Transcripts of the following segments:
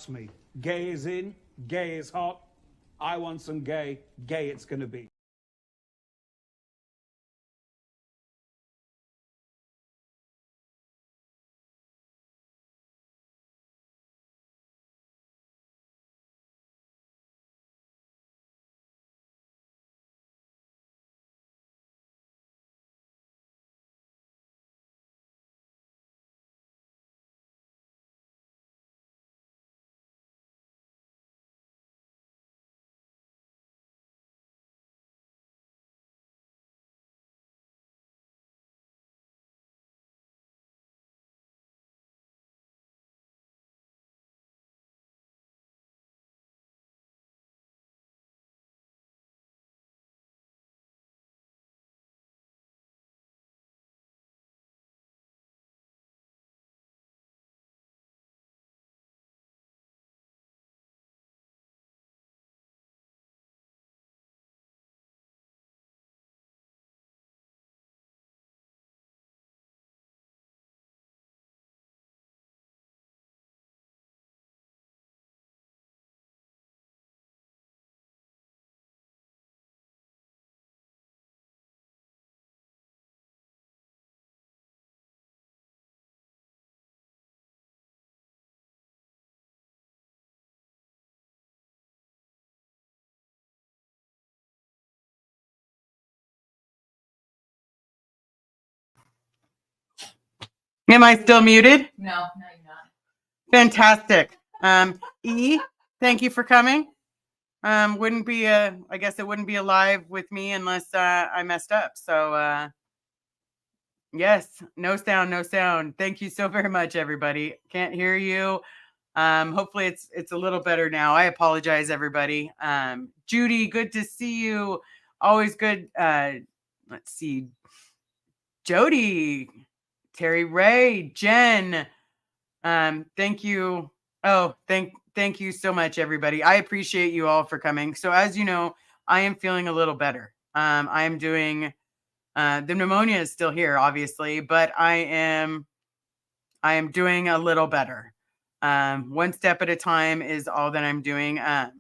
Trust me, gay is in, gay is hot. I want some gay, gay it's gonna be. Am I still muted? No, you're not. Fantastic. E, thank you for coming. Wouldn't be I guess it wouldn't be alive with me unless I messed up. So yes, no sound, no sound. Thank you so very much, everybody. Can't hear you. Hopefully it's a little better now. I apologize, everybody. Judy, good to see you. Always good. Let's see. Jody, Terry Ray, Jen. Thank you. Oh, thank you so much, everybody. I appreciate you all for coming. So as you know, I am feeling a little better. I am doing the pneumonia is still here, obviously, but I am doing a little better. One step at a time is all that I'm doing. I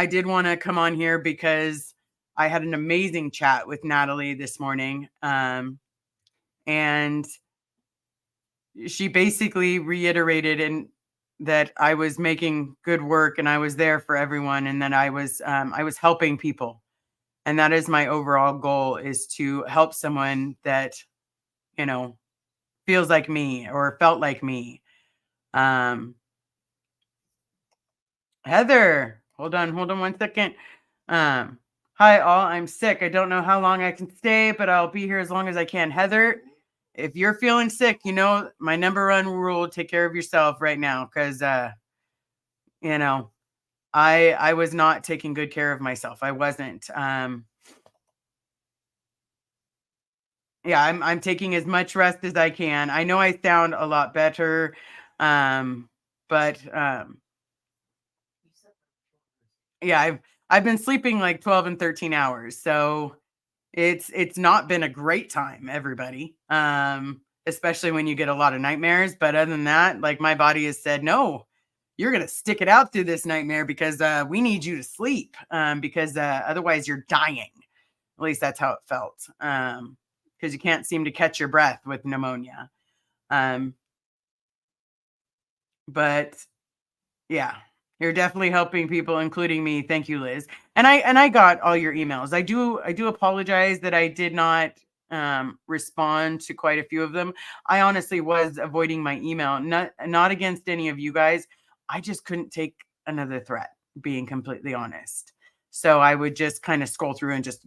did want to come on here because I had an amazing chat with Natalie this morning. And she basically reiterated that I was making good work and I was there for everyone and that I was helping people. And that is my overall goal, is to help someone that, feels like me or felt like me. Heather, hold on 1 second. Hi all, I'm sick. I don't know how long I can stay, but I'll be here as long as I can. Heather, if you're feeling sick, my number one rule, take care of yourself right now. Cause, I was not taking good care of myself. I wasn't. Yeah, I'm taking as much rest as I can. I know I sound a lot better. But yeah, I've been sleeping like 12 and 13 hours. So it's not been a great time, everybody. Especially when you get a lot of nightmares. But other than that, like, my body has said, no, you're going to stick it out through this nightmare because we need you to sleep, because otherwise you're dying. At least that's how it felt. Because you can't seem to catch your breath with pneumonia. But yeah, you're definitely helping people, including me. Thank you, Liz. And I got all your emails. I do apologize that I did not respond to quite a few of them. I honestly was avoiding my email, not against any of you guys. I just couldn't take another threat, being completely honest. So I would just kind of scroll through and just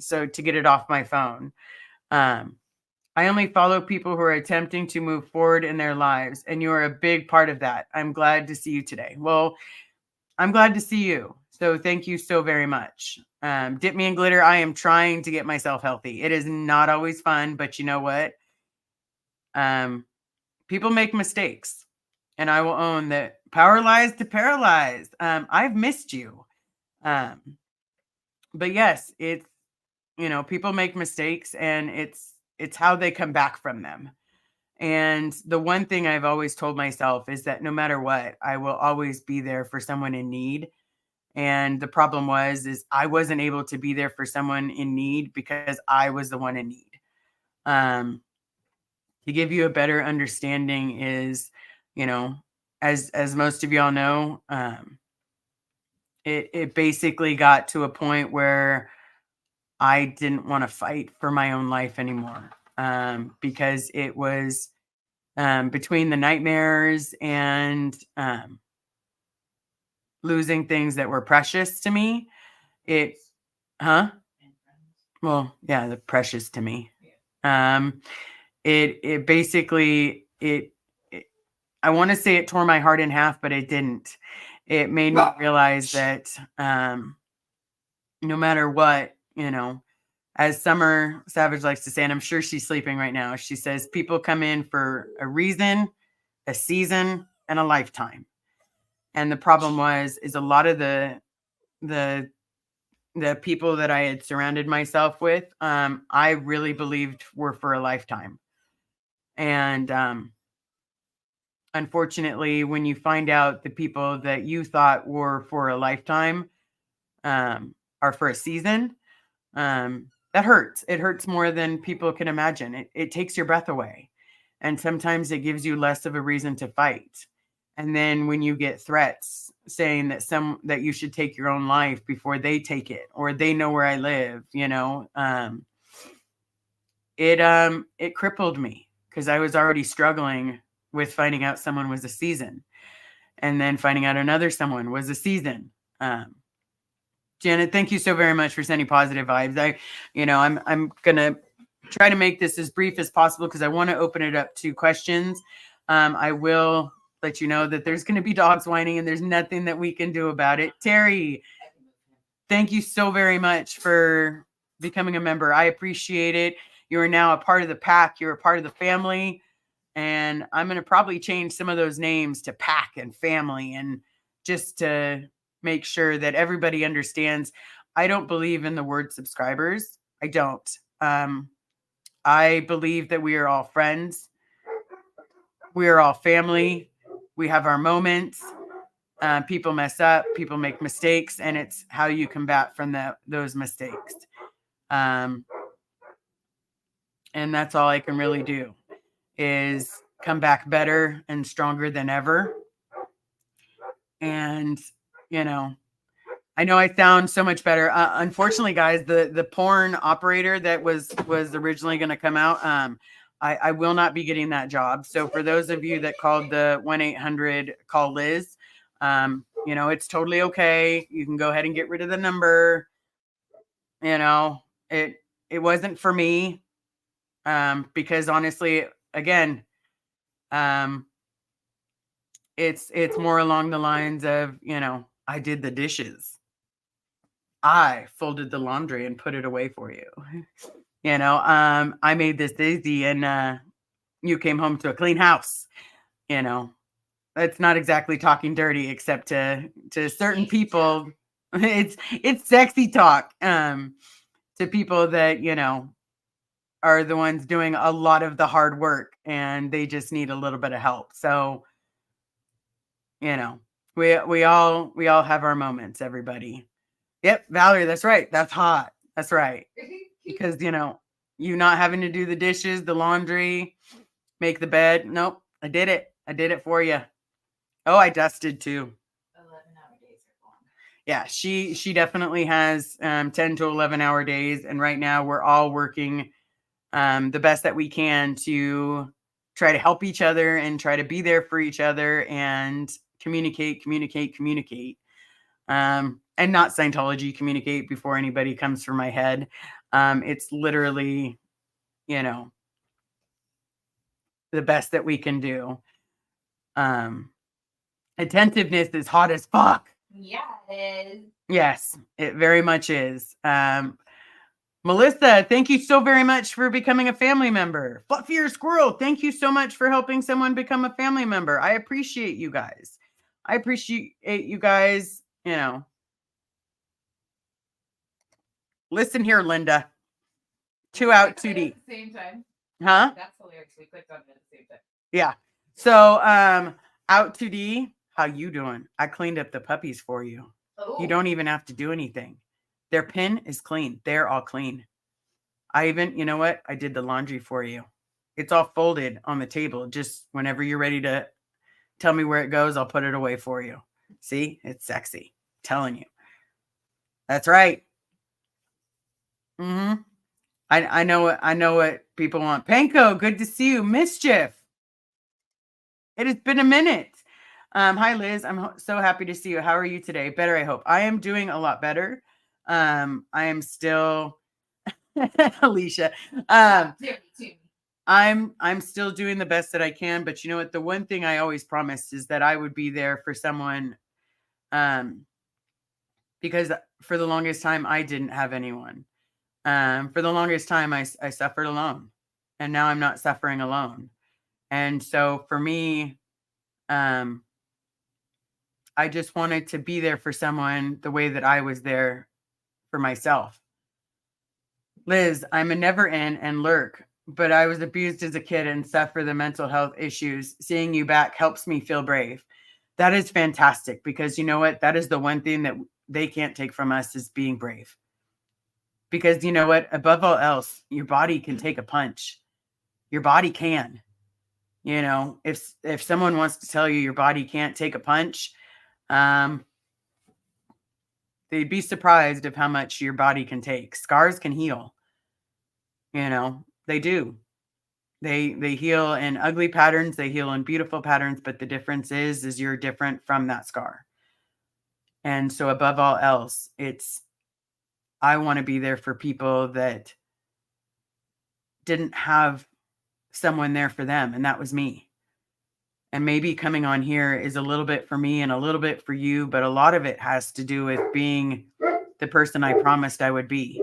so to get it off my phone. I only follow people who are attempting to move forward in their lives, and you are a big part of that. I'm glad to see you today. Well, I'm glad to see you. So thank you so very much. Dip me in glitter. I am trying to get myself healthy. It is not always fun, but you know what? People make mistakes, and I will own that. Power lies to paralyzed. I've missed you. But yes, it's, people make mistakes, and it's how they come back from them. And the one thing I've always told myself is that no matter what, I will always be there for someone in need. And the problem is I wasn't able to be there for someone in need because I was the one in need. To give you a better understanding is, as most of y'all know, it basically got to a point where I didn't want to fight for my own life anymore, because it was between the nightmares and losing things that were precious to me. Well, yeah, the precious to me. It basically, I want to say it tore my heart in half, but it didn't. It made me realize that no matter what, as Summer Savage likes to say, and I'm sure she's sleeping right now, she says, people come in for a reason, a season, and a lifetime. And the problem is a lot of the people that I had surrounded myself with, I really believed were for a lifetime. And unfortunately, when you find out the people that you thought were for a lifetime are for a season, that hurts. It hurts more than people can imagine. It takes your breath away. And sometimes it gives you less of a reason to fight. And then when you get threats saying that you should take your own life before they take it, or they know where I live, it crippled me because I was already struggling with finding out someone was a season, and then finding out another someone was a season. Janet, thank you so very much for sending positive vibes. I'm gonna try to make this as brief as possible because I want to open it up to questions. I will let you know that there's going to be dogs whining and there's nothing that we can do about it. Terry, thank you so very much for becoming a member. I appreciate it. You are now a part of the pack. You're a part of the family. And I'm going to probably change some of those names to pack and family, and just to make sure that everybody understands. I don't believe in the word subscribers. I don't. I believe that we are all friends. We are all family. We have our moments. People mess up. People make mistakes. And it's how you combat from those mistakes. And that's all I can really do, is come back better and stronger than ever. And, I know I sound so much better. Unfortunately, guys, the porn operator that was originally going to come out, I will not be getting that job. So for those of you that called the 1-800 call Liz, it's totally okay. You can go ahead and get rid of the number. It wasn't for me. Because honestly, again, it's more along the lines of, I did the dishes. I folded the laundry and put it away for you. I made this easy, and you came home to a clean house. That's not exactly talking dirty, except to certain people. It's sexy talk to people that, are the ones doing a lot of the hard work, and they just need a little bit of help. So, we all have our moments, everybody. Yep, Valerie, that's right. That's hot. That's right. Because, you not having to do the dishes, the laundry, make the bed. Nope, I did it. I did it for you. Oh, I dusted too. 11-hour days are long. Yeah, she definitely has 10 to 11-hour days. And right now we're all working the best that we can to try to help each other and try to be there for each other and communicate. And not Scientology communicate before anybody comes for my head. It's literally, the best that we can do. Attentiveness is hot as fuck. Yeah, it is. Yes, it very much is. Melissa, thank you so very much for becoming a family member. Fluffier Squirrel, thank you so much for helping someone become a family member. I appreciate you guys. Listen here, Linda. 2 out, 2 deep. Same time. Huh? That's hilarious. We clicked on it at the same time. Yeah. So, out to D, how you doing? I cleaned up the puppies for you. Oh. You don't even have to do anything. Their pin is clean. They're all clean. I even, you know what? I did the laundry for you. It's all folded on the table. Just whenever you're ready to tell me where it goes, I'll put it away for you. See? It's sexy. Telling you. That's right. Mm-hmm. I know what people want. Panko, good to see you. Mischief. It has been a minute. Hi, Liz. I'm so happy to see you. How are you today? Better, I hope. I am doing a lot better. I am still Alicia. I'm still doing the best that I can, but you know what? The one thing I always promised is that I would be there for someone, because for the longest time I didn't have anyone. For the longest time I suffered alone, and now I'm not suffering alone. And so for me, I just wanted to be there for someone the way that I was there for myself. Liz, I'm a never in and lurk, but I was abused as a kid and suffer the mental health issues. Seeing you back helps me feel brave. That is fantastic, because you know what? That is the one thing that they can't take from us, is being brave. Because you know what? Above all else, your body can take a punch. Your body can. You know, if someone wants to tell you your body can't take a punch, they'd be surprised of how much your body can take. Scars can heal. You know, they do. They heal in ugly patterns, they heal in beautiful patterns, but the difference is you're different from that scar. And so above all else, I want to be there for people that didn't have someone there for them, and that was me. And maybe coming on here is a little bit for me and a little bit for you, but a lot of it has to do with being the person I promised I would be.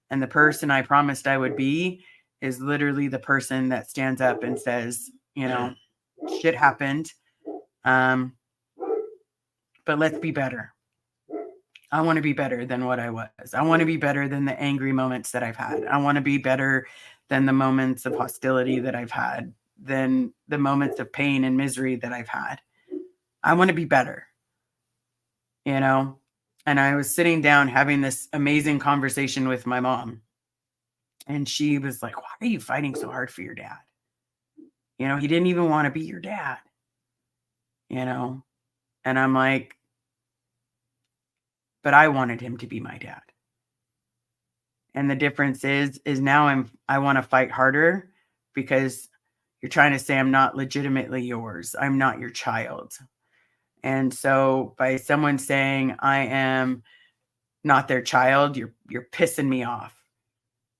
And the person I promised I would be is literally the person that stands up and says, you know, shit happened. But let's be better. I want to be better than what I was. I want to be better than the angry moments that I've had. I want to be better than the moments of hostility that I've had, than the moments of pain and misery that I've had. I want to be better, you know? And I was sitting down having this amazing conversation with my mom. And she was like, why are you fighting so hard for your dad? You know, he didn't even want to be your dad, you know? And I'm like, but I wanted him to be my dad. And the difference is now I want to fight harder, because you're trying to say I'm not legitimately yours. I'm not your child. And so by someone saying I am not their child, you're pissing me off.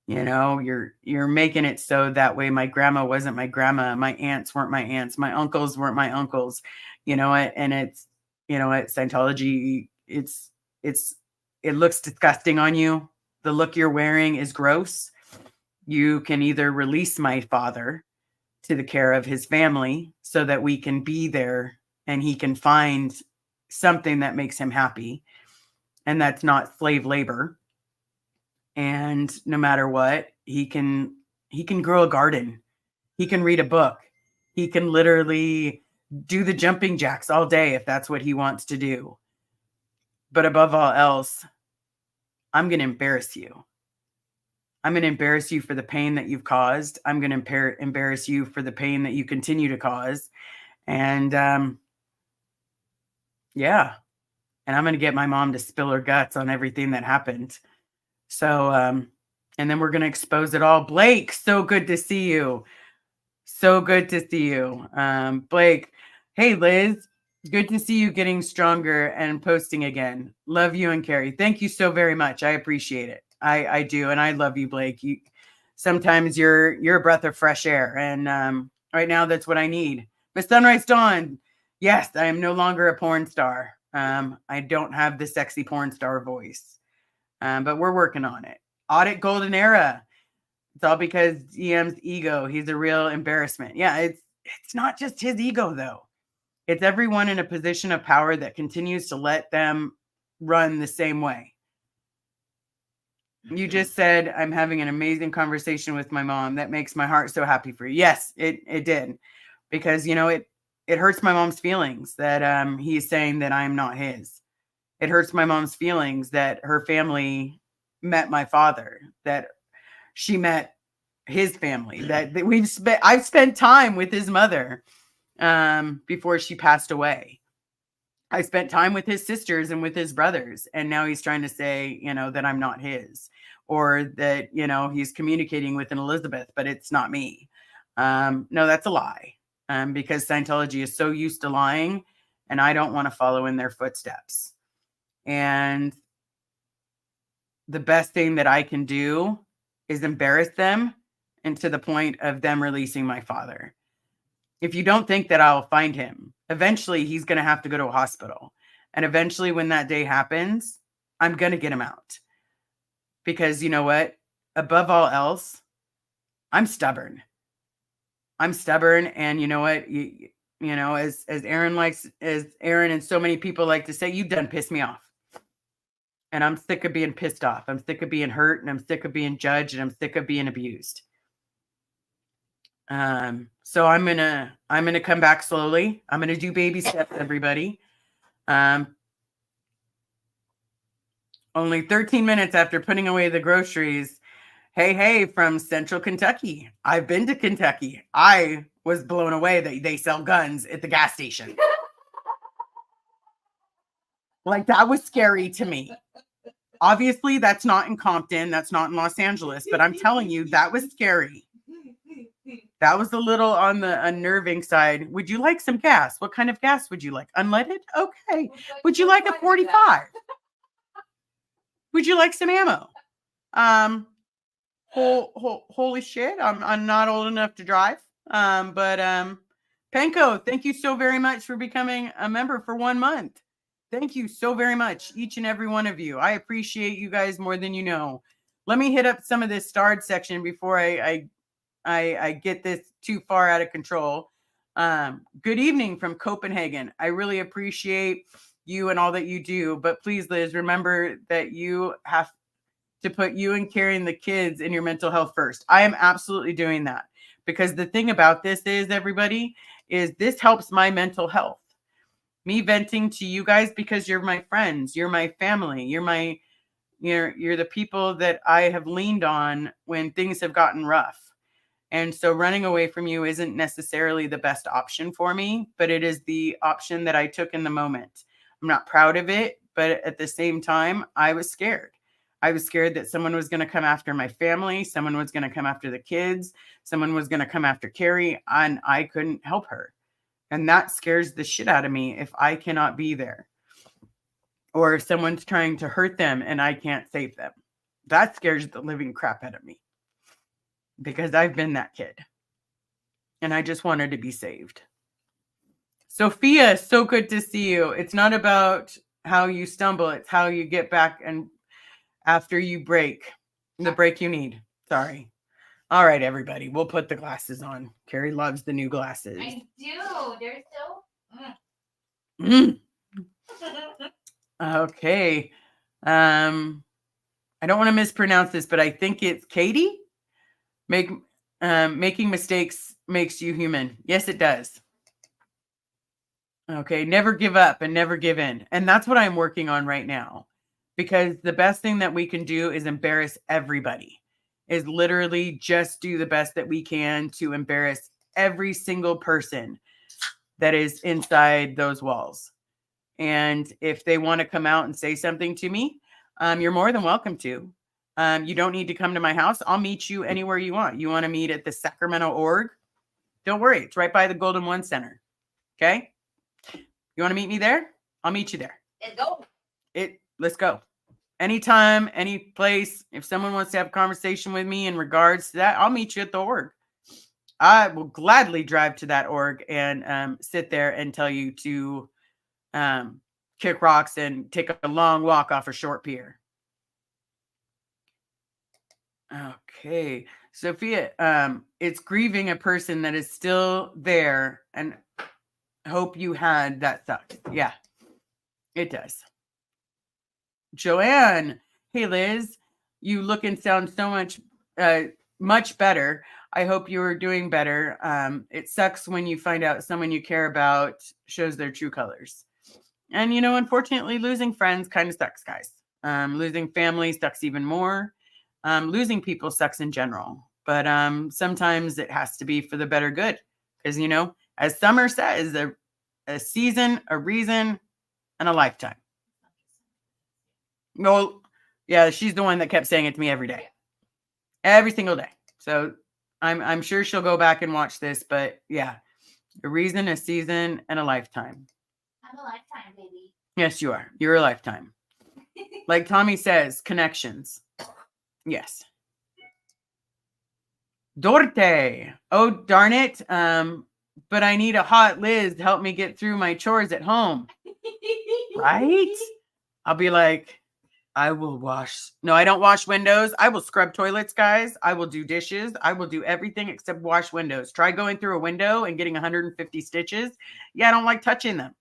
You know, you're making it so that way my grandma wasn't my grandma, my aunts weren't my aunts, my uncles weren't my uncles. You know what? And it's, you know what, Scientology, it looks disgusting on you. The look you're wearing is gross. You can either release my father to the care of his family so that we can be there and he can find something that makes him happy, and that's not slave labor. And no matter what, he can grow a garden. He can read a book. He can literally do the jumping jacks all day if that's what he wants to do. But above all else, I'm going to embarrass you. I'm going to embarrass you for the pain that you've caused. I'm going to embarrass you for the pain that you continue to cause. And yeah. And I'm going to get my mom to spill her guts on everything that happened. So, and then we're going to expose it all. Blake, so good to see you. So good to see you. Blake, hey, Liz, good to see you getting stronger and posting again. Love you and Carrie. Thank you so very much. I appreciate it. I do. And I love you, Blake. Sometimes you're a breath of fresh air. And right now that's what I need. Miss Sunrise Dawn. Yes, I am no longer a porn star. I don't have the sexy porn star voice. But we're working on it. Audit Golden Era. It's all because EM's ego. He's a real embarrassment. Yeah, it's not just his ego, though. It's everyone in a position of power that continues to let them run the same way. You just said, I'm having an amazing conversation with my mom. That makes my heart so happy for you. Yes, it did. Because, it hurts my mom's feelings that he's saying that I'm not his. It hurts my mom's feelings that her family met my father, that she met his family, that I've spent time with his mother before she passed away. I spent time with his sisters and with his brothers. And now he's trying to say, that I'm not his, or that, he's communicating with an Elizabeth, but it's not me. No, that's a lie. Because Scientology is so used to lying, and I don't want to follow in their footsteps. And the best thing that I can do is embarrass them, and to the point of them releasing my father. If you don't think that I'll find him, eventually he's going to have to go to a hospital. And eventually when that day happens, I'm going to get him out. Because you know what? Above all else, I'm stubborn. I'm stubborn. And you know what? As Aaron and so many people like to say, you done pissed me off. And I'm sick of being pissed off. I'm sick of being hurt, and I'm sick of being judged, and I'm sick of being abused. So I'm gonna come back slowly. I'm gonna do baby steps, everybody. Only 13 minutes after putting away the groceries. Hey, from Central Kentucky. I've been to Kentucky. I was blown away that they sell guns at the gas station. Like, that was scary to me. Obviously, that's not in Compton. That's not in Los Angeles. But I'm telling you, that was scary. That was a little on the unnerving side. Would you like some gas? What kind of gas would you like? Unleaded? Okay. Would you like a 45? Would you like some ammo? Holy shit. I'm not old enough to drive. But Penko, thank you so very much for becoming a member for 1 month. Thank you so very much, each and every one of you. I appreciate you guys more than you know. Let me hit up some of this starred section before I get this too far out of control. Good evening from Copenhagen. I really appreciate you and all that you do. But please, Liz, remember that you have to put you and carrying the kids and your mental health first. I am absolutely doing that. Because the thing about this is, everybody, is this helps my mental health. Me venting to you guys because you're my friends, you're my family, you're the people that I have leaned on when things have gotten rough. And so running away from you isn't necessarily the best option for me, but it is the option that I took in the moment. I'm not proud of it, but at the same time, I was scared. I was scared that someone was going to come after my family, someone was going to come after the kids, someone was going to come after Carrie, and I couldn't help her. And that scares the shit out of me if I cannot be there. Or if someone's trying to hurt them and I can't save them. That scares the living crap out of me. Because I've been that kid. And I just wanted to be saved. Sophia, so good to see you. It's not about how you stumble. It's how you get back and after you break. The break you need. Sorry. All right, everybody. We'll put the glasses on. Carrie loves the new glasses. I do. They're so... Okay. I don't want to mispronounce this, but I think it's Katie. Making mistakes makes you human. Yes, it does. Okay. Never give up and never give in. And that's what I'm working on right now. Because the best thing that we can do is embarrass everybody. Is literally just do the best that we can to embarrass every single person that is inside those walls. And if they want to come out and say something to me, you're more than welcome to. You don't need to come to my house. I'll meet you anywhere you want. You want to meet at the Sacramento Org? Don't worry. It's right by the Golden One Center. Okay? You want to meet me there? I'll meet you there. Let's go. Let's go. Anytime, any place. If someone wants to have a conversation with me in regards to that, I'll meet you at the org. I will gladly drive to that org and sit there and tell you to kick rocks and take a long walk off a short pier. Okay. Sophia, it's grieving a person that is still there, and hope you had that sucks. Yeah, it does. Joanne, hey Liz, You look and sound so much better. I hope you are doing better. It sucks when you find out someone you care about shows their true colors. And, unfortunately, losing friends kind of sucks, guys. Losing family sucks even more. Losing people sucks in general. But sometimes it has to be for the better good. Because, as Summer says, a season, a reason, and a lifetime. Well, yeah, she's the one that kept saying it to me every day. Every single day. So I'm sure she'll go back and watch this. But yeah, a reason, a season, and a lifetime. I'm a lifetime, baby. Yes, you are. You're a lifetime. Like Tommy says, connections. Yes. Dorte. Oh, darn it. But I need a hot Liz to help me get through my chores at home. Right? I'll be like, I will wash. No, I don't wash windows. I will scrub toilets, guys. I will do dishes. I will do everything except wash windows. Try going through a window and getting 150 stitches. Yeah, I don't like touching them.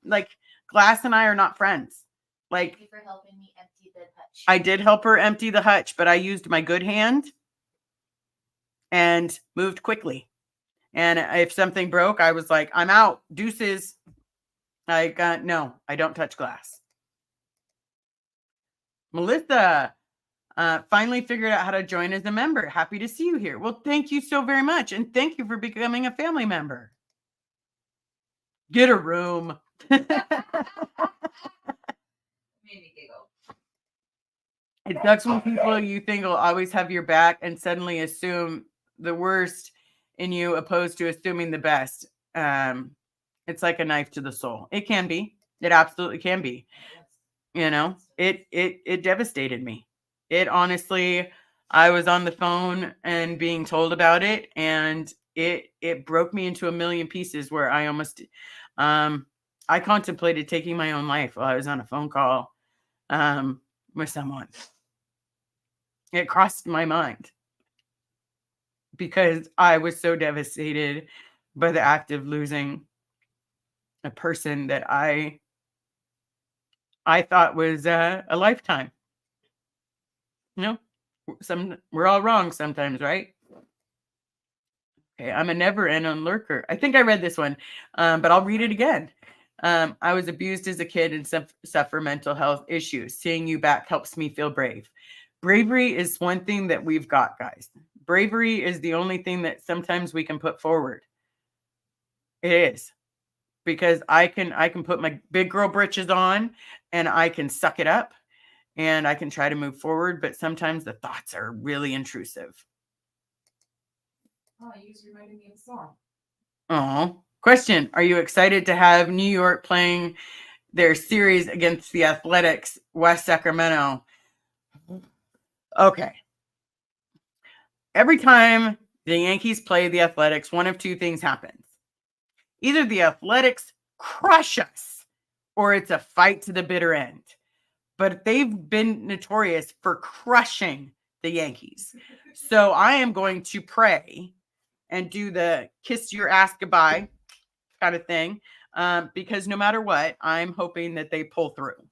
Like, Glass and I are not friends. Like, Thank you for helping me empty the hutch. I did help her empty the hutch, but I used my good hand and moved quickly. And if something broke, I was like, I'm out. Deuces. No, I don't touch glass. Melissa finally figured out how to join as a member. Happy to see you here. Well, thank you so very much. And thank you for becoming a family member. Get a room. Made me giggle. It sucks when people you think will always have your back and suddenly assume the worst in you opposed to assuming the best. It's like a knife to the soul. It can be. It absolutely can be. It devastated me. It honestly, I was on the phone and being told about it, and it broke me into a million pieces where I almost, I contemplated taking my own life while I was on a phone call with someone. It crossed my mind because I was so devastated by the act of losing a person that I thought was a lifetime. We're all wrong sometimes, right? Okay, I'm a never-ending lurker. I think I read this one, but I'll read it again. I was abused as a kid and suffer mental health issues. Seeing you back helps me feel brave. Bravery is one thing that we've got, guys. Bravery is the only thing that sometimes we can put forward. It is. Because I can put my big girl britches on and I can suck it up and I can try to move forward, but sometimes the thoughts are really intrusive. Oh, you just reminded me of a song. Oh, question. Are you excited to have New York playing their series against the Athletics, West Sacramento? Okay. Every time the Yankees play the Athletics, one of two things happens. Either the Athletics crush us or it's a fight to the bitter end. But they've been notorious for crushing the Yankees. So I am going to pray and do the kiss your ass goodbye kind of thing. Because no matter what, I'm hoping that they pull through.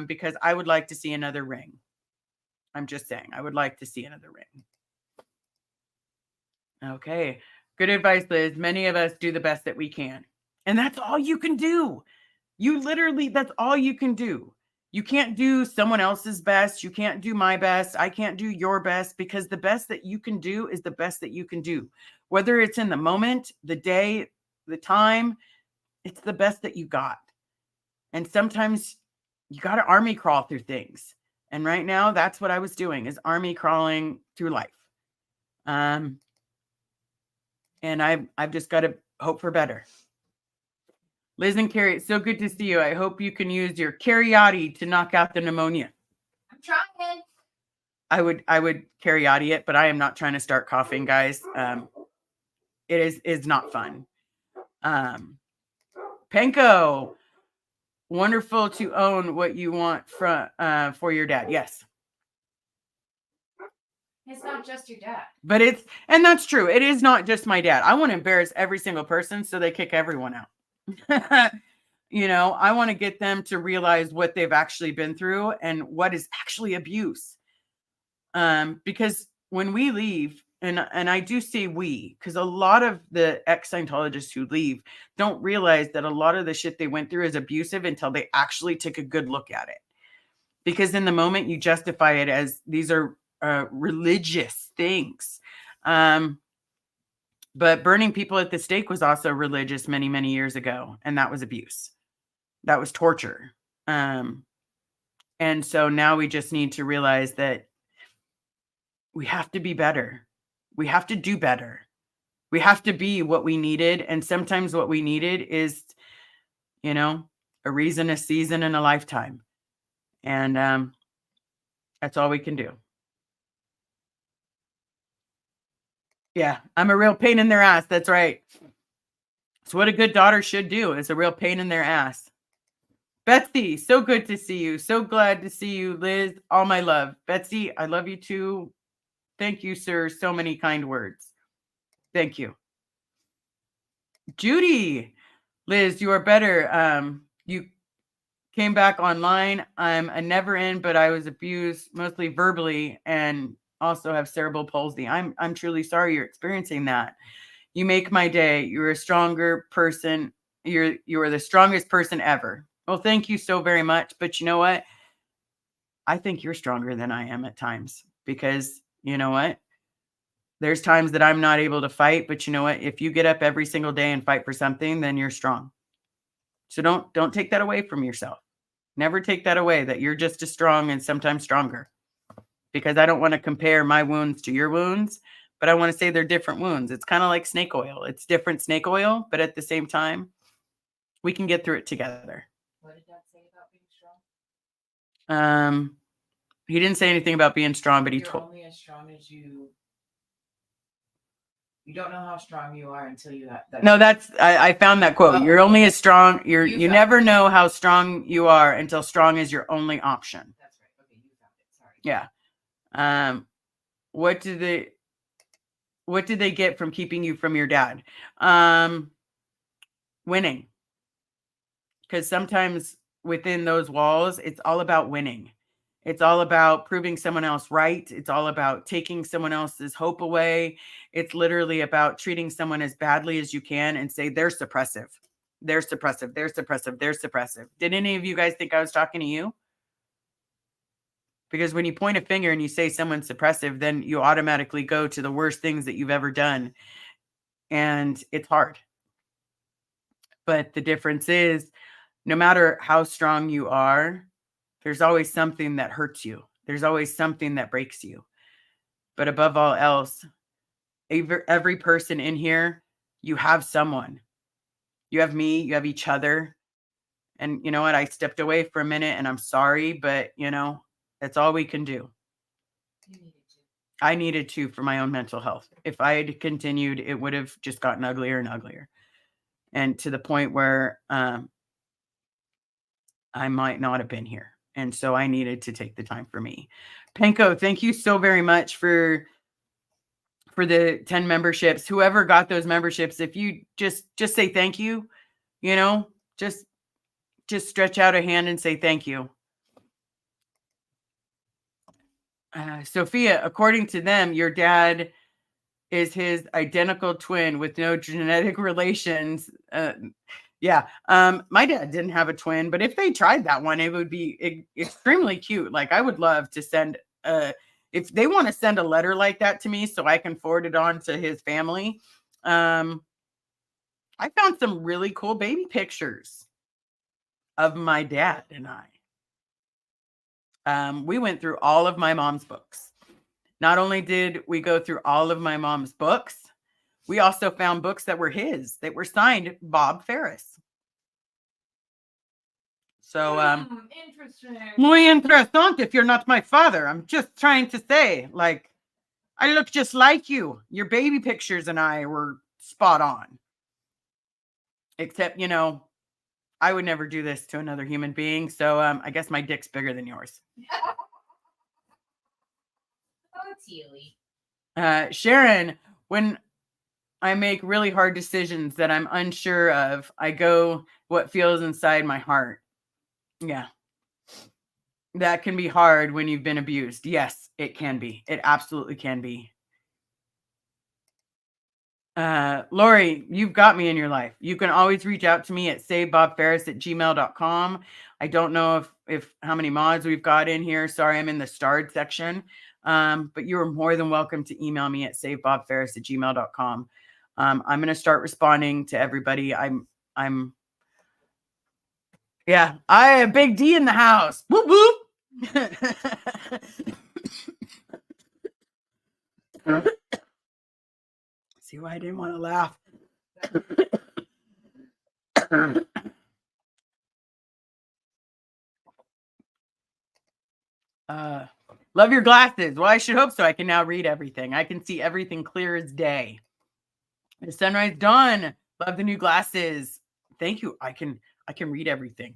Because I would like to see another ring. I'm just saying, I would like to see another ring. Okay. Good advice, Liz. Many of us do the best that we can. And that's all you can do. That's all you can do. You can't do someone else's best. You can't do my best. I can't do your best, because the best that you can do is the best that you can do. Whether it's in the moment, the day, the time, it's the best that you got. And sometimes you got to army crawl through things. And right now, that's what I was doing, is army crawling through life. And I've just got to hope for better. Liz and Carrie, it's so good to see you. I hope you can use your Cariotti to knock out the pneumonia. I'm trying. I would Cariotti it, but I am not trying to start coughing, guys. It is not fun. Penko, wonderful to own what you want for your dad. Yes. It's not just your dad. But and that's true. It is not just my dad. I want to embarrass every single person so they kick everyone out. I want to get them to realize what they've actually been through and what is actually abuse. Because when we leave, and I do say we, because a lot of the ex-Scientologists who leave don't realize that a lot of the shit they went through is abusive until they actually take a good look at it. Because in the moment you justify it as these are religious things. But burning people at the stake was also religious many, many years ago. And that was abuse. That was torture. And so now we just need to realize that we have to be better. We have to do better. We have to be what we needed. And sometimes what we needed is, a reason, a season, and a lifetime. And that's all we can do. Yeah, I'm a real pain in their ass. That's right. It's what a good daughter should do. Is a real pain in their ass. Betsy, so good to see you. So glad to see you, Liz. All my love. Betsy, I love you too. Thank you, sir. So many kind words. Thank you. Judy, Liz, you are better. You came back online. I'm a never in, but I was abused mostly verbally and also have cerebral palsy. I'm truly sorry you're experiencing that. You make my day. You're a stronger person. You are the strongest person ever. Well, thank you so very much. But you know what? I think you're stronger than I am at times, because you know what? There's times that I'm not able to fight, but you know what? If you get up every single day and fight for something, then you're strong. So don't take that away from yourself. Never take that away, that you're just as strong and sometimes stronger. Because I don't want to compare my wounds to your wounds, but I want to say they're different wounds. It's kind of like snake oil. It's different snake oil, but at the same time, we can get through it together. What did that say about being strong? He didn't say anything about being strong, but he You're told. only as strong as you. You don't know how strong you are until you have that. No, that's I found that quote. Oh. You're only as strong. You found never it. know how strong you are until strong is your only option. That's right. Okay, you found it. Sorry. Yeah. What did they get from keeping you from your dad? Winning. Because sometimes within those walls, it's all about winning. It's all about proving someone else right. It's all about taking someone else's hope away. It's literally about treating someone as badly as you can and say, they're suppressive. They're suppressive. They're suppressive. They're suppressive. Did any of you guys think I was talking to you? Because when you point a finger and you say someone's suppressive, then you automatically go to the worst things that you've ever done. And it's hard. But the difference is, no matter how strong you are, there's always something that hurts you. There's always something that breaks you. But above all else, every person in here, you have someone. You have me, you have each other. And you know what? I stepped away for a minute and I'm sorry, but that's all we can do. You needed to. I needed to for my own mental health. If I had continued, it would have just gotten uglier and uglier. And to the point where I might not have been here. And so I needed to take the time for me. Penko, thank you so very much for the 10 memberships. Whoever got those memberships, if you just say thank you, just stretch out a hand and say thank you. Sophia, according to them, your dad is his identical twin with no genetic relations. Yeah. My dad didn't have a twin, but if they tried that one, it would be extremely cute. Like, I would love to send if they want to send a letter like that to me so I can forward it on to his family. I found some really cool baby pictures of my dad and I. We went through all of my mom's books. Not only did we go through all of my mom's books, we also found books that were his, that were signed Bob Ferris. So, Interesting. muy interesante if you're not my father. I'm just trying to say, like, I look just like you. Your baby pictures and I were spot on. Except, I would never do this to another human being. So, I guess my dick's bigger than yours. Oh, it's Yuli. Sharon, when I make really hard decisions that I'm unsure of, I go what feels inside my heart. Yeah. That can be hard when you've been abused. Yes, it can be. It absolutely can be. Lori, you've got me in your life. You can always reach out to me at savebobferris@gmail.com. I don't know if how many mods we've got in here. Sorry, I'm in the starred section. But you are more than welcome to email me at savebobferris@gmail.com. I'm going to start responding to everybody. Yeah, I have Big D in the house. Whoop whoop. See why I didn't want to laugh. Love your glasses. Well, I should hope so. I can now read everything. I can see everything clear as day. The sunrise dawn. Love the new glasses. Thank you. I can read everything.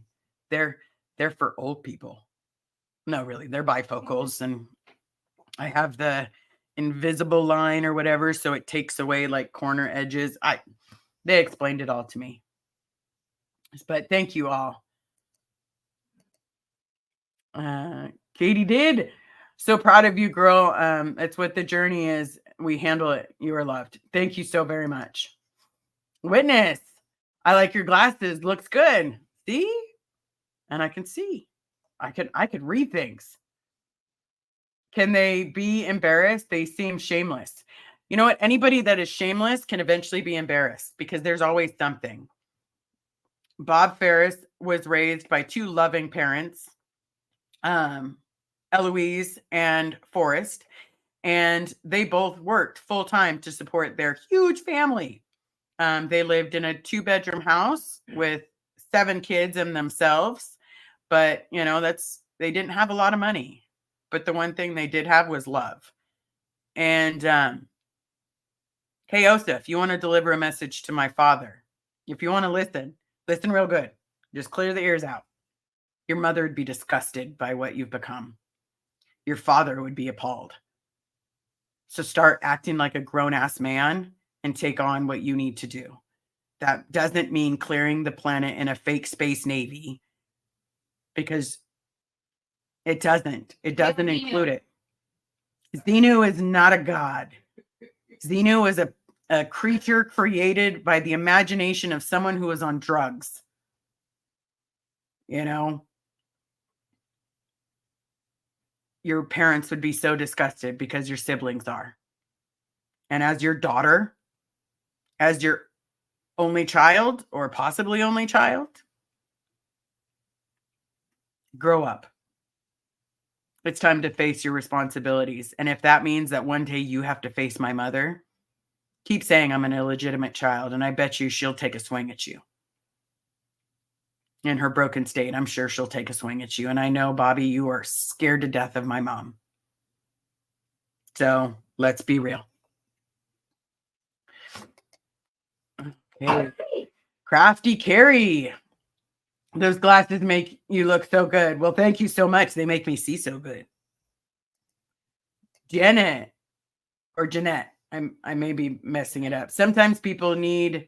They're for old people. No, really, they're bifocals, and I have the invisible line or whatever, so it takes away like corner edges. They explained it all to me. But thank you all. Katie did. So proud of you, girl. It's what the journey is. We handle it. You are loved. Thank you so very much. Witness. I like your glasses. Looks good. See? And I can see. I could read things. Can they be embarrassed? They seem shameless. You know what? Anybody that is shameless can eventually be embarrassed because there's always something. Bob Ferris was raised by two loving parents, Eloise and Forrest, and they both worked full time to support their huge family. They lived in a 2-bedroom house with 7 kids and themselves, but they didn't have a lot of money. But the one thing they did have was love. And hey, Osa, if you want to deliver a message to my father, if you want to listen real good. Just clear the ears out. Your mother would be disgusted by what you've become. Your father would be appalled. So start acting like a grown-ass man and take on what you need to do. That doesn't mean clearing the planet in a fake space navy, because it doesn't. It doesn't include it. Xenu is not a god. Xenu is a creature created by the imagination of someone who is on drugs. Your parents would be so disgusted because your siblings are. And as your daughter, as your only child or possibly only child, grow up. It's time to face your responsibilities. And if that means that one day you have to face my mother, keep saying I'm an illegitimate child, and I bet you she'll take a swing at you. In her broken state, I'm sure she'll take a swing at you. And I know, Bobby, you are scared to death of my mom. So let's be real. Okay. Crafty Carrie. Those glasses make you look so good. Well, thank you so much. They make me see so good. Jeanette. I may be messing it up. Sometimes people need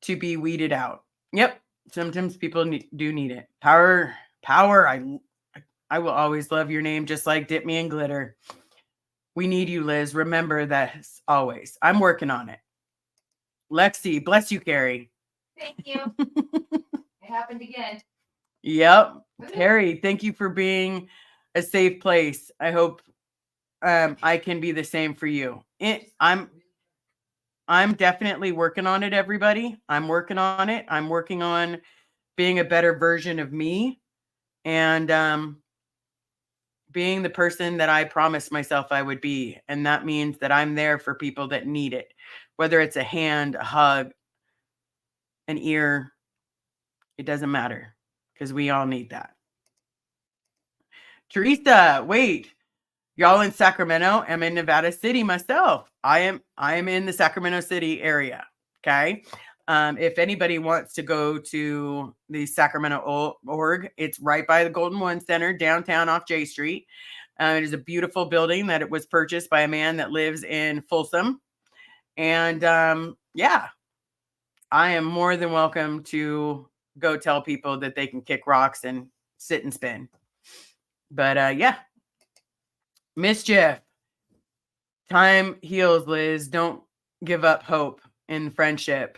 to be weeded out. Yep. Sometimes people do need it. Power. I will always love your name, just like Dip Me in Glitter. We need you, Liz. Remember that always. I'm working on it. Lexi, bless you, Carrie. Thank you. It happened again. Yep. Terry, thank you for being a safe place. I hope I can be the same for you. I'm definitely working on it, everybody. I'm working on it. I'm working on being a better version of me and being the person that I promised myself I would be. And that means that I'm there for people that need it, whether it's a hand, a hug, an ear. It doesn't matter, because we all need that. Teresa, wait. Y'all in Sacramento? I'm in Nevada City myself. I am in the Sacramento City area. Okay. If anybody wants to go to the Sacramento org, it's right by the Golden One Center downtown off J Street. It is a beautiful building that it was purchased by a man that lives in Folsom. And yeah, I am more than welcome to go tell people that they can kick rocks and sit and spin. But yeah. Mischief. Time heals, Liz. Don't give up hope in friendship.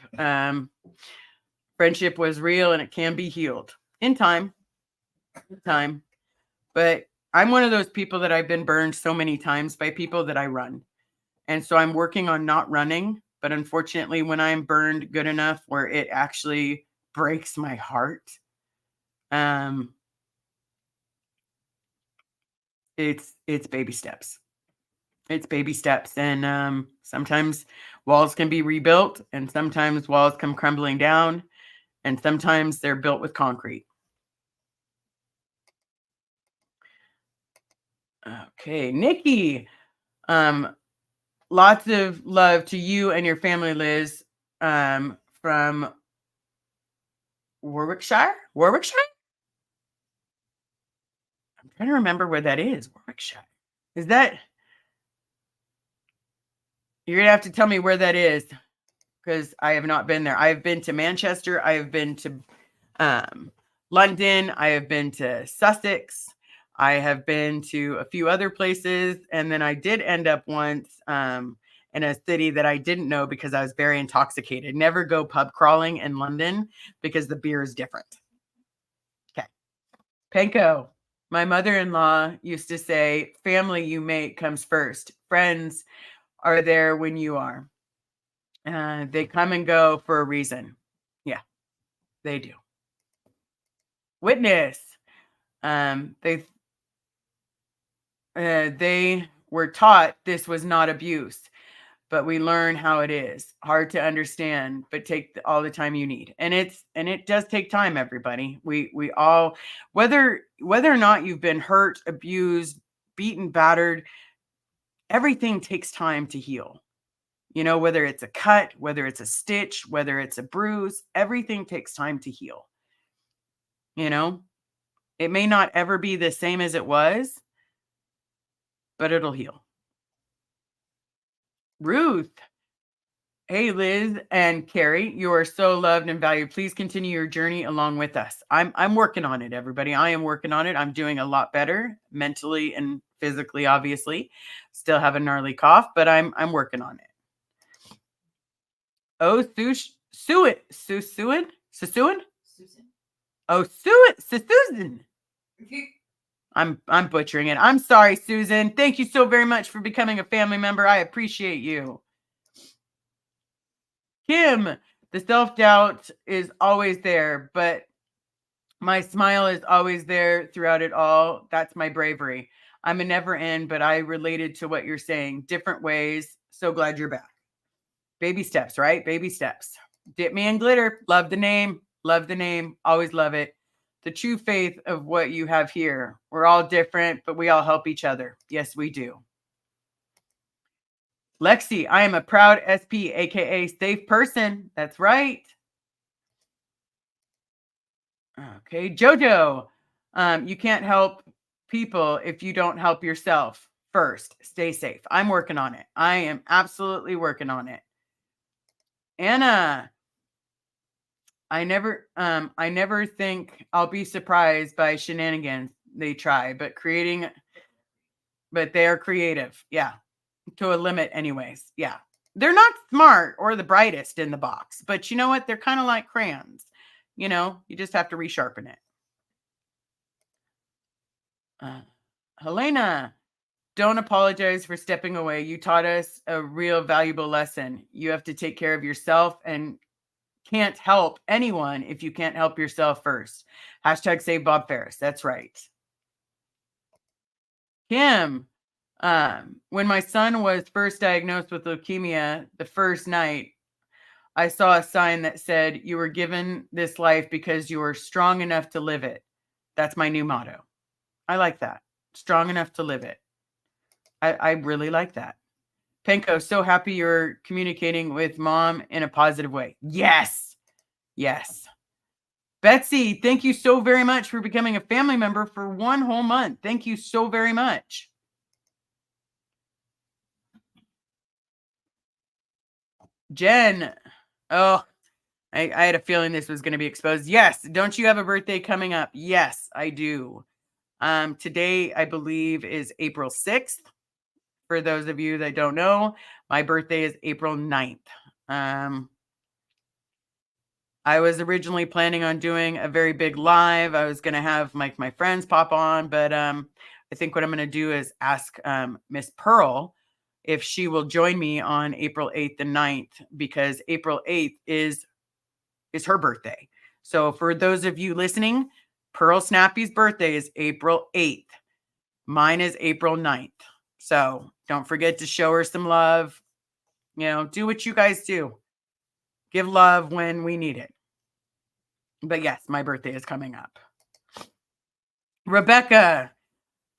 Friendship was real and it can be healed in time. But I'm one of those people that I've been burned so many times by people that I run. And so I'm working on not running. But unfortunately, when I'm burned good enough where it actually breaks my heart, it's baby steps. It's baby steps. And sometimes walls can be rebuilt, and sometimes walls come crumbling down, and sometimes they're built with concrete. Okay, Nikki. Lots of love to you and your family, Liz, from Warwickshire. I'm trying to remember where that is. Warwickshire. Is that? You're going to have to tell me where that is, because I have not been there. I have been to Manchester. I have been to London. I have been to Sussex. I have been to a few other places. And then I did end up once in a city that I didn't know because I was very intoxicated. Never go pub crawling in London because the beer is different. Okay. Penko. My mother-in-law used to say, family you make comes first. Friends are there when you are. They come and go for a reason. Yeah, they do. Witness. They were taught this was not abuse, but we learn how it is. Hard to understand, but take all the time you need. And it does take time, everybody. We all, whether or not you've been hurt, abused, beaten, battered, everything takes time to heal. You know, whether it's a cut, whether it's a stitch, whether it's a bruise, everything takes time to heal. You know, it may not ever be the same as it was, but it'll heal. Ruth. Hey, Liz and Carrie, you are so loved and valued. Please continue your journey along with us. I'm working on it, everybody. I am working on it. I'm doing a lot better mentally and physically, obviously. Still have a gnarly cough, but I'm working on it. Oh, Susan. Oh, Susan. I'm butchering it. I'm sorry, Susan. Thank you so very much for becoming a family member. I appreciate you. Kim, the self-doubt is always there, but my smile is always there throughout it all. That's my bravery. I'm a never end, but I related to what you're saying. Different ways. So glad you're back. Baby steps, right? Baby steps. Dip me in glitter. Love the name. Love the name. Always love it. The true faith of what you have here. We're all different, but we all help each other. Yes, we do. Lexi, I am a proud SP, aka safe person. That's right. Okay, Jojo, you can't help people if you don't help yourself first. Stay safe. I'm working on it. I am absolutely working on it. Anna, I never think I'll be surprised by shenanigans they try, but they are creative. Yeah. To a limit anyways. Yeah. They're not smart or the brightest in the box, but you know what? They're kind of like crayons. You know, you just have to resharpen it. Helena, don't apologize for stepping away. You taught us a real valuable lesson. You have to take care of yourself and can't help anyone if you can't help yourself first. Hashtag save Bob Ferris. That's right. Kim, when my son was first diagnosed with leukemia, the first night, I saw a sign that said, you were given this life because you were strong enough to live it. That's my new motto. I like that. Strong enough to live it. I really like that. Penko, so happy you're communicating with mom in a positive way. Yes. Yes. Betsy, thank you so very much for becoming a family member for 1 whole month. Thank you so very much. Jen, oh, I had a feeling this was going to be exposed. Yes. Don't you have a birthday coming up? Yes, I do. Today, I believe, is April 6th. For those of you that don't know, my birthday is April 9th. I was originally planning on doing a very big live. I was going to have my friends pop on, but I think what I'm going to do is ask Miss Pearl if she will join me on April 8th and 9th, because April 8th is her birthday. So for those of you listening, Pearl Snappy's birthday is April 8th. Mine is April 9th. So don't forget to show her some love. You know, do what you guys do. Give love when we need it. But yes, my birthday is coming up. Rebecca,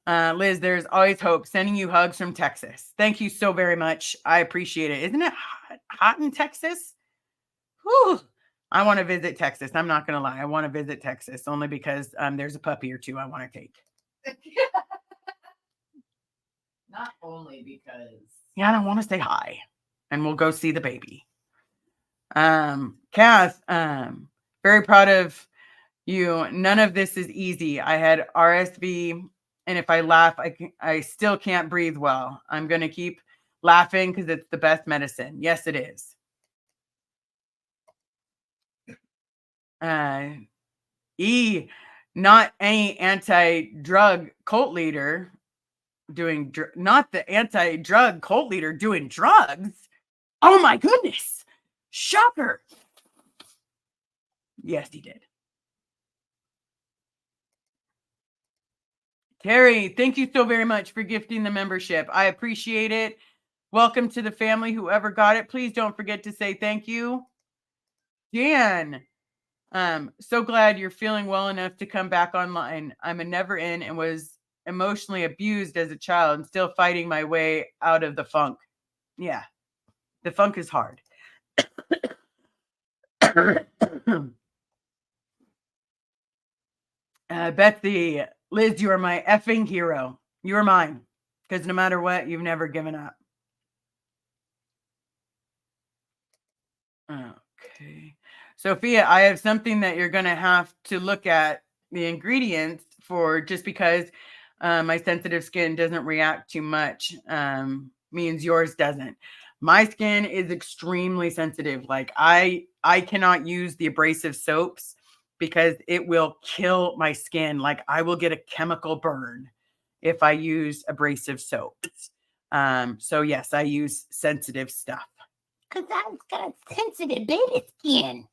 Liz, there's always hope. Sending you hugs from Texas. Thank you so very much. I appreciate it. Isn't it hot in Texas? Whew. I want to visit Texas. I'm not going to lie. I want to visit Texas only because there's a puppy or two I want to take. Not only because. Yeah, I want to say hi. And we'll go see the baby. Kath, very proud of you. None of this is easy. I had RSV, and if I laugh, I still can't breathe well. I'm going to keep laughing because it's the best medicine. Yes, it is. Not any anti-drug cult leader doing, not the anti-drug cult leader doing drugs. Oh my goodness. Shocker. Yes, he did. Terry, thank you so very much for gifting the membership. I appreciate it. Welcome to the family. Whoever got it, please don't forget to say thank you. Dan, so glad you're feeling well enough to come back online. I'm a never in and was emotionally abused as a child and still fighting my way out of the funk. Yeah, the funk is hard. Betsy, Liz, you are my effing hero. You are mine. Because no matter what, you've never given up. Okay. Sophia, I have something that you're going to have to look at the ingredients for, just because my sensitive skin doesn't react too much, means yours doesn't. My skin is extremely sensitive. Like I cannot use the abrasive soaps because it will kill my skin. Like I will get a chemical burn if I use abrasive soaps. So yes, I use sensitive stuff. Because I've got sensitive baby skin.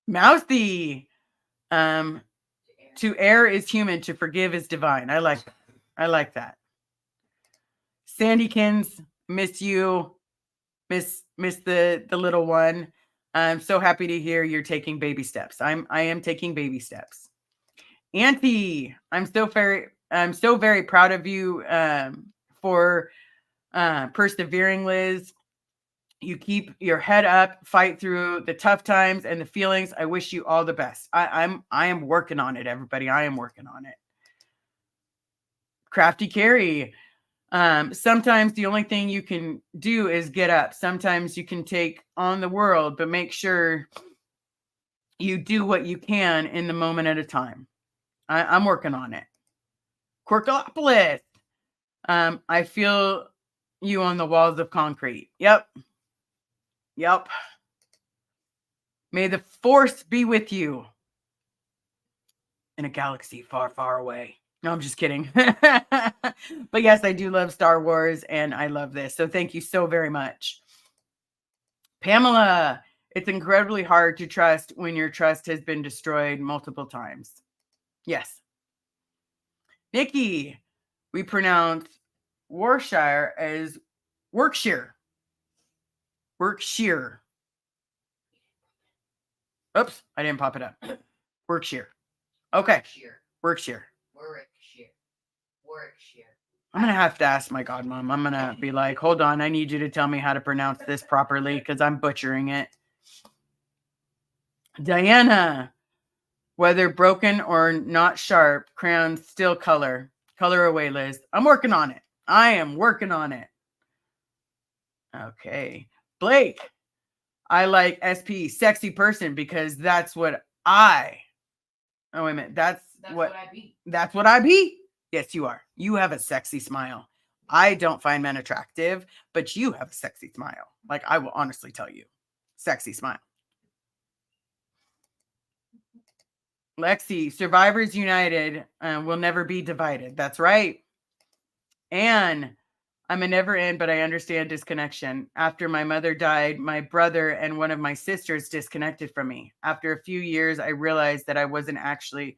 Mouthy. To err is human, to forgive is divine. I like that. Sandykins, miss you. Miss the little one. I'm so happy to hear you're taking baby steps. I am taking baby steps. Auntie, I'm so very proud of you for persevering, Liz. You keep your head up, fight through the tough times and the feelings. I wish you all the best. I am working on it, everybody. I am working on it. Crafty Carrie. Sometimes the only thing you can do is get up. Sometimes you can take on the world, but make sure you do what you can in the moment at a time. I'm working on it. Quirkopolis. I feel you on the walls of concrete. Yep. May the force be with you in a galaxy far, far away. No, I'm just kidding. But yes, I do love Star Wars and I love this. So thank you so very much. Pamela, it's incredibly hard to trust when your trust has been destroyed multiple times. Yes. Nikki, we pronounce Warshire as Workshire. Workshire. Oops, I didn't pop it up. Workshire. Okay. Workshire. I'm going to have to ask my godmom. I'm going to be like, hold on, I need you to tell me how to pronounce this properly because I'm butchering it. Diana, whether broken or not sharp, crayons still color. Color away, Liz. I'm working on it. I am working on it. Okay. Blake, I like SP, sexy person, because that's what I Oh, wait a minute. That's what I be. That's what I be. Yes, you are. You have a sexy smile. I don't find men attractive, but you have a sexy smile. Like, I will honestly tell you, sexy smile. Lexi, Survivors United will never be divided. That's right. And I'm a never end, but I understand disconnection. After my mother died, my brother and one of my sisters disconnected from me. After a few years, I realized that I wasn't actually,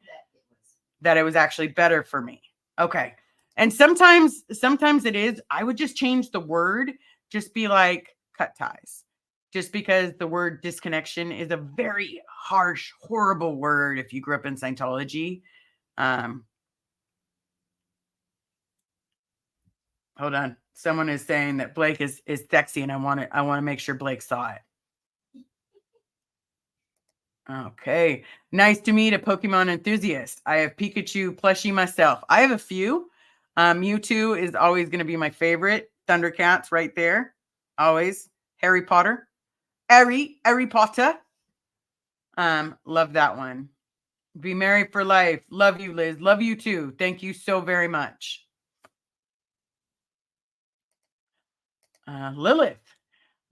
that it was actually better for me. Okay. And sometimes it is. I would just change the word, just be like cut ties. Just because the word disconnection is a very harsh, horrible word if you grew up in Scientology. Hold on. Someone is saying that Blake is sexy, and I want to make sure Blake saw it. Okay. Nice to meet a Pokemon enthusiast. I have Pikachu plushie myself. I have a few. Mewtwo is always going to be my favorite. Thundercats right there. Always. Harry Potter. Harry Potter. Love that one. Be married for life. Love you, Liz. Love you too. Thank you so very much. Lilith.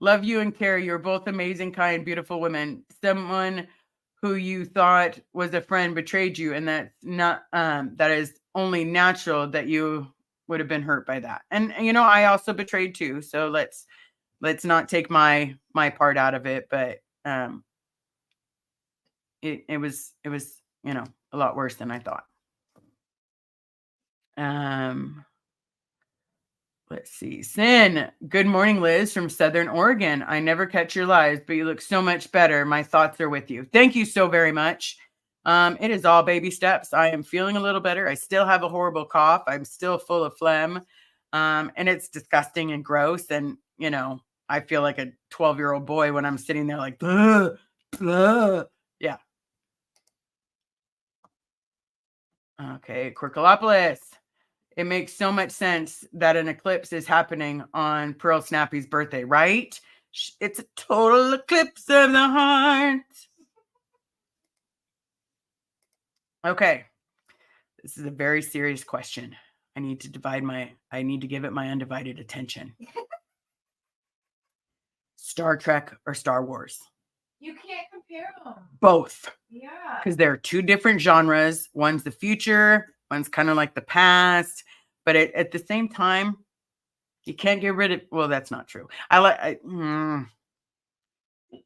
Love you and Carrie. You're both amazing, kind, beautiful women. Someone who you thought was a friend betrayed you, and that's not that is only natural that you would have been hurt by that. And I also betrayed too. So let's not take my part out of it, but it was a lot worse than I thought. Let's see. Sin. Good morning, Liz from Southern Oregon. I never catch your lives, but you look so much better. My thoughts are with you. Thank you so very much. It is all baby steps. I am feeling a little better. I still have a horrible cough. I'm still full of phlegm. And it's disgusting and gross. And, I feel like a 12-year-old boy when I'm sitting there like, bleh, bleh. Yeah. Okay. Quirkalopolis. It makes so much sense that an eclipse is happening on Pearl Snappy's birthday, right? It's a total eclipse of the heart. Okay. This is a very serious question. I need to give it my undivided attention. Star Trek or Star Wars? You can't compare them. Both. Yeah. Because there are two different genres. One's the future. One's kind of like the past. But at the same time, you can't get rid of... Well, that's not true. I'm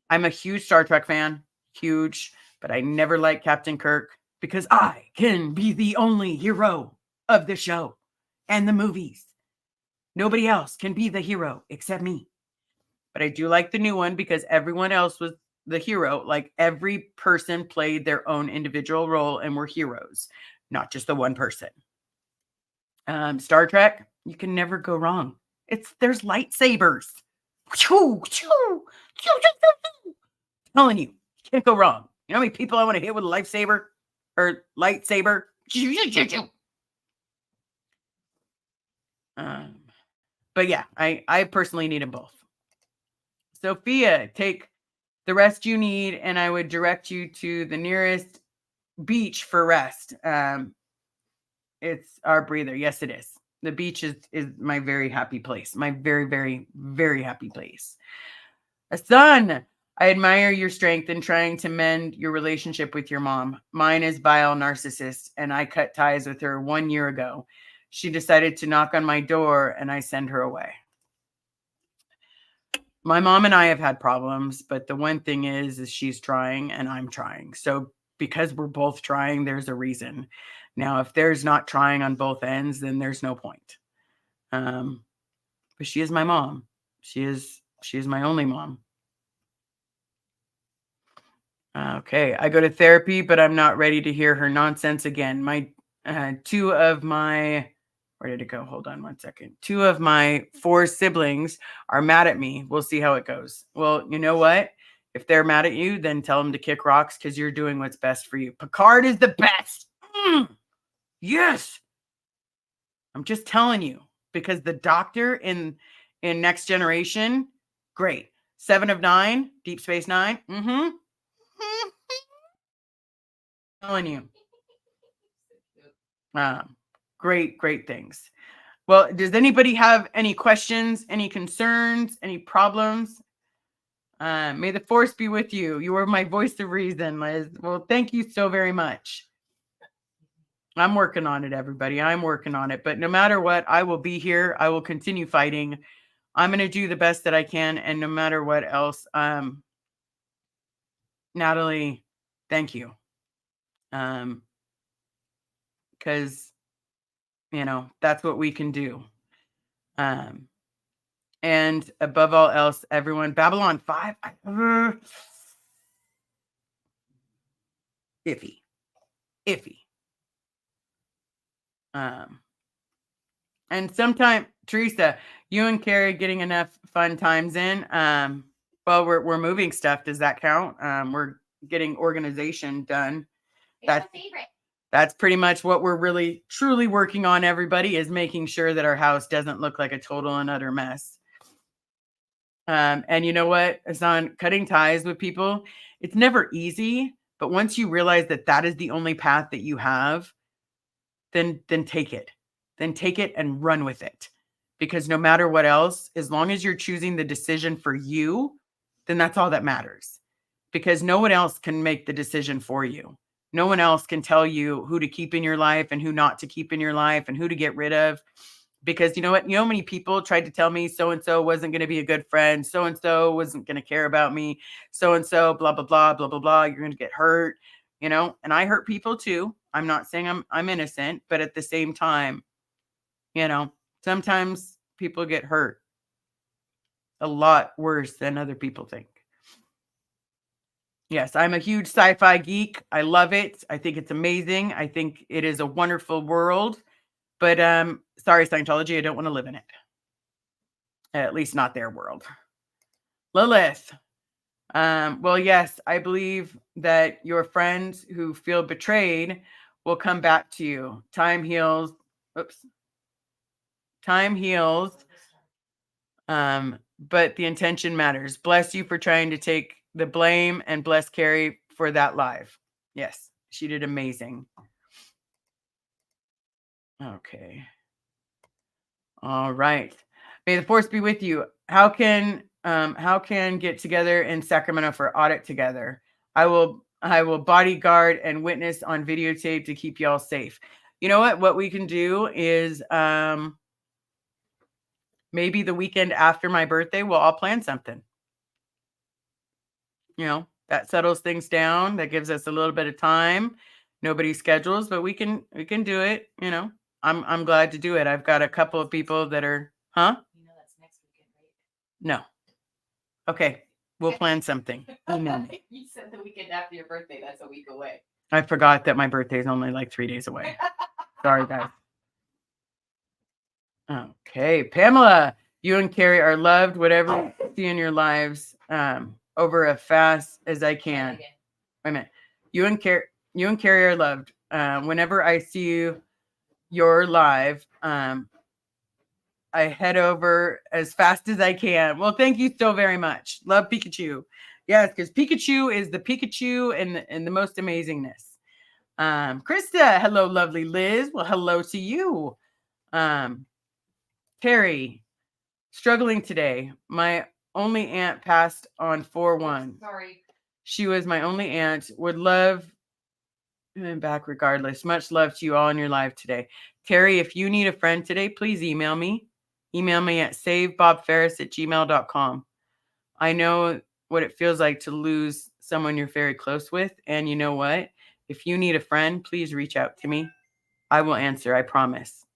a huge Star Trek fan. Huge. But I never liked Captain Kirk because I can be the only hero of the show and the movies. Nobody else can be the hero except me. But I do like the new one because everyone else was the hero. Like every person played their own individual role and were heroes, not just the one person. Star Trek, you can never go wrong. There's lightsabers. Telling you, can't go wrong. You know how many people I want to hit with a lightsaber or lightsaber? But yeah, I personally need them both. Sophia, take the rest you need, and I would direct you to the nearest beach for rest. It's our breather. Yes, it is. The beach is my very happy place. My very, very, very happy place. Son, I admire your strength in trying to mend your relationship with your mom. Mine is vile narcissist, and I cut ties with her 1 year ago. She decided to knock on my door, and I send her away. My mom and I have had problems, but the one thing is she's trying and I'm trying. So because we're both trying, there's a reason. Now, if there's not trying on both ends, then there's no point. But she is my mom. She is my only mom. Okay, I go to therapy, but I'm not ready to hear her nonsense again. Where did it go? Hold on 1 second. 2 of my 4 siblings are mad at me. We'll see how it goes. Well, you know what? If they're mad at you, then tell them to kick rocks because you're doing what's best for you. Picard is the best. Yes. I'm just telling you because the Doctor in Next Generation, great. 7 of 9, Deep Space Nine. Telling you. Great things. Well, does anybody have any questions, any concerns, any problems? May the force be with you. You are my voice of reason, Liz. Well, thank you so very much. I'm working on it, everybody. I'm working on it. But no matter what, I will be here. I will continue fighting. I'm going to do the best that I can. And no matter what else, Natalie, thank you. Because, that's what we can do. And above all else, everyone, Babylon 5, iffy. And sometime, Teresa, you and Carrie getting enough fun times in. Well, we're moving stuff. Does that count? We're getting organization done. That's pretty much what we're really truly working on, everybody, is making sure that our house doesn't look like a total and utter mess. And you know what? It's on cutting ties with people. It's never easy, but once you realize that that is the only path that you have, then take it. Then take it and run with it. Because no matter what else, as long as you're choosing the decision for you, then that's all that matters. Because no one else can make the decision for you. No one else can tell you who to keep in your life and who not to keep in your life and who to get rid of. Because you know what? You know how many people tried to tell me so-and-so wasn't going to be a good friend. So-and-so wasn't going to care about me. So-and-so, blah, blah, blah, blah, blah, blah. You're going to get hurt, and I hurt people too. I'm not saying I'm innocent, but at the same time, sometimes people get hurt a lot worse than other people think. Yes, I'm a huge sci-fi geek. I love it. I think it's amazing. I think it is a wonderful world. But sorry, Scientology, I don't want to live in it. At least not their world. Lilith. Well, yes, I believe that your friends who feel betrayed will come back to you. Time heals. Oops. Time heals. But the intention matters. Bless you for trying to take the blame, and bless Carrie for that live. Yes, she did amazing. Okay. All right. May the force be with you. How can get together in Sacramento for audit together? I will bodyguard and witness on videotape to keep y'all safe. You know what? What we can do is maybe the weekend after my birthday, we'll all plan something. That settles things down. That gives us a little bit of time. Nobody schedules, but we can do it. I'm glad to do it. I've got a couple of people that are, That's next weekend, right? No. Okay. We'll plan something. Email me. You said the weekend after your birthday. That's a week away. I forgot that my birthday is only like 3 days away. Sorry, guys. Okay. Pamela, you and Carrie are loved. Whatever you see in your lives, over as fast as I can. Wait a minute. You and Carrie are loved. Whenever I see you're live, I head over as fast as I can. Well, thank you so very much. Love Pikachu. Yes, because Pikachu is the Pikachu and the most amazingness. Krista, hello, lovely Liz. Well, hello to you. Terry, struggling today. My only aunt passed on 4/1. Sorry. She was my only aunt. Would love him back regardless. Much love to you all in your life today. Terry, if you need a friend today, please email me. Email me at savebobferris@gmail.com. I know what it feels like to lose someone you're very close with. And you know what? If you need a friend, please reach out to me. I will answer. I promise.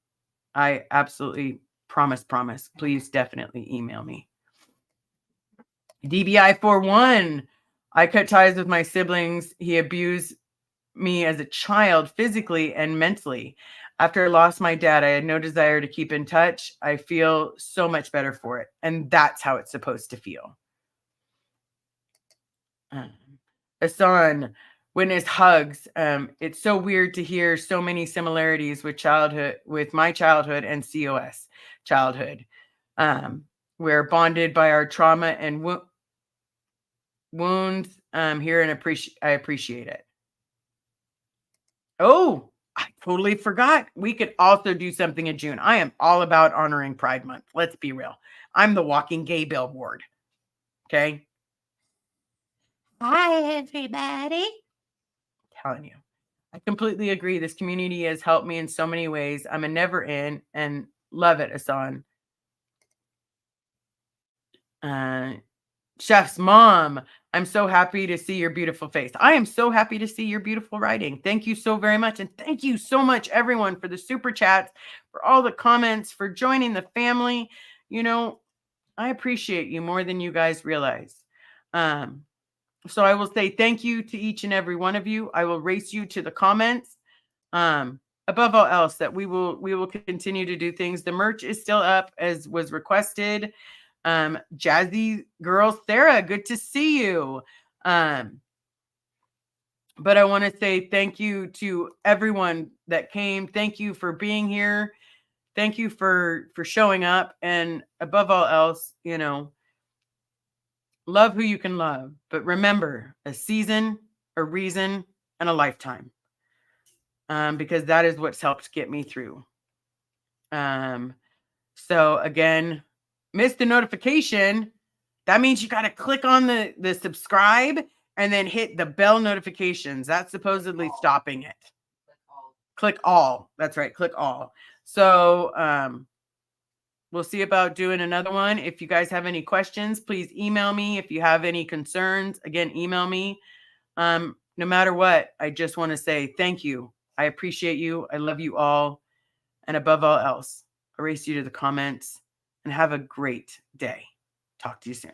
I absolutely promise. Please definitely email me. DBI 41. I cut ties with my siblings. He abused me as a child, physically and mentally. After I lost my dad, I had no desire to keep in touch. I feel so much better for it. And that's how it's supposed to feel. Hassan, witness hugs. It's so weird to hear so many similarities with my childhood and COS childhood. We're bonded by our trauma and wounds here, and I appreciate it. Oh, I totally forgot. We could also do something in June. I am all about honoring Pride Month. Let's be real. I'm the walking gay billboard. Okay. Hi, everybody. Telling you. I completely agree. This community has helped me in so many ways. I'm a never in and love it, Asan. Chef's mom, I'm so happy to see your beautiful face. I am so happy to see your beautiful writing. Thank you so very much. And thank you so much, everyone, for the super chats, for all the comments, for joining the family. You know, I appreciate you more than you guys realize. So I will say thank you to each and every one of you. I will race you to the comments. Above all else, that we will continue to do things. The merch is still up as was requested. Jazzy girl Sarah, good to see you. But I want to say thank you to everyone that came. Thank you for being here. Thank you for showing up. And above all else, you know, love who you can love. But remember, a season, a reason, and a lifetime. Because that is what's helped get me through. So again, missed the notification. That means you got to click on the subscribe and then hit the bell notifications. That's supposedly stopping it. Click all. That's right. Click all. So we'll see about doing another one. If you guys have any questions, please email me. If you have any concerns, again, email me. No matter what, I just want to say thank you. I appreciate you. I love you all. And above all else, erase you to the comments and have a great day. Talk to you soon.